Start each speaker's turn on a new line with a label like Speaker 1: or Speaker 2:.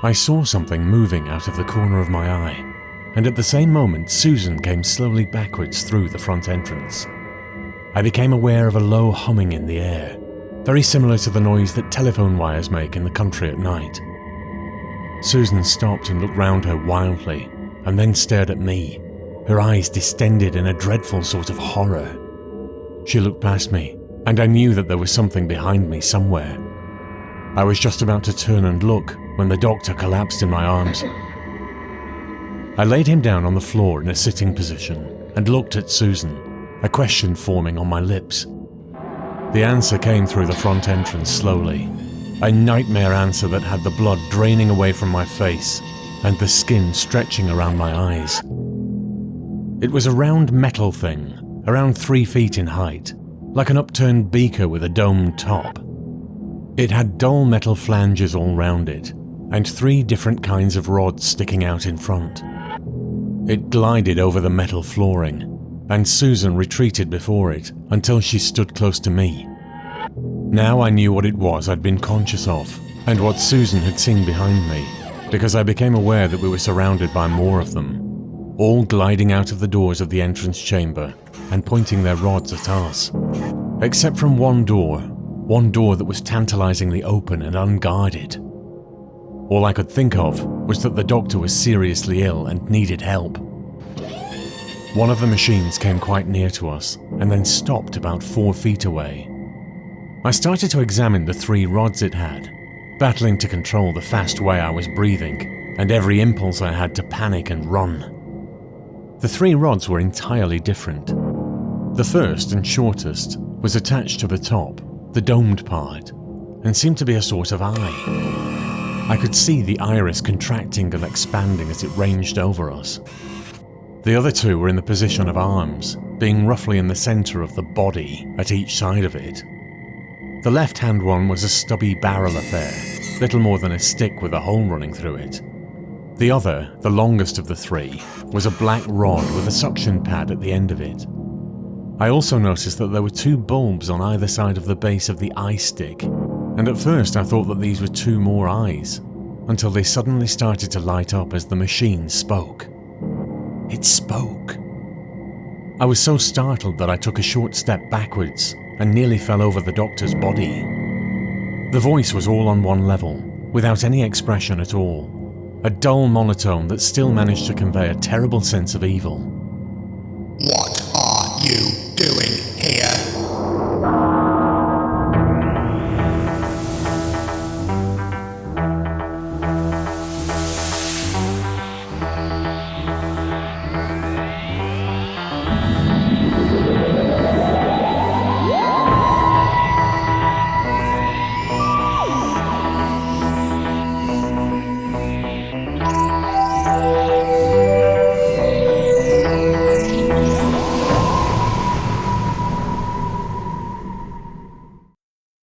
Speaker 1: I saw something moving out of the corner of my eye, and at the same moment Susan came slowly backwards through the front entrance. I became aware of a low humming in the air, very similar to the noise that telephone wires make in the country at night. Susan stopped and looked round her wildly, and then stared at me, her eyes distended in a dreadful sort of horror. She looked past me, and I knew that there was something behind me somewhere. I was just about to turn and look when the doctor collapsed in my arms. I laid him down on the floor in a sitting position and looked at Susan, a question forming on my lips. The answer came through the front entrance slowly, a nightmare answer that had the blood draining away from my face and the skin stretching around my eyes. It was a round metal thing, around 3 feet in height, like an upturned beaker with a domed top. It had dull metal flanges all round it, and 3 different kinds of rods sticking out in front. It glided over the metal flooring, and Susan retreated before it until she stood close to me. Now I knew what it was I'd been conscious of, and what Susan had seen behind me, because I became aware that we were surrounded by more of them, all gliding out of the doors of the entrance chamber and pointing their rods at us. Except from one door that was tantalizingly open and unguarded. All I could think of was that the doctor was seriously ill and needed help. One of the machines came quite near to us and then stopped about 4 feet away. I started to examine the 3 rods it had, battling to control the fast way I was breathing and every impulse I had to panic and run. The 3 rods were entirely different. The first and shortest was attached to the top, the domed part, and seemed to be a sort of eye. I could see the iris contracting and expanding as it ranged over us. The other 2 were in the position of arms, being roughly in the center of the body at each side of it. The left-hand one was a stubby barrel affair, little more than a stick with a hole running through it. The other, the longest of the 3, was a black rod with a suction pad at the end of it. I also noticed that there were 2 bulbs on either side of the base of the eye stick, and at first I thought that these were 2 more eyes, until they suddenly started to light up as the machine spoke. It spoke. I was so startled that I took a short step backwards and nearly fell over the doctor's body. The voice was all on one level, without any expression at all, a dull monotone that still managed to convey a terrible sense of evil.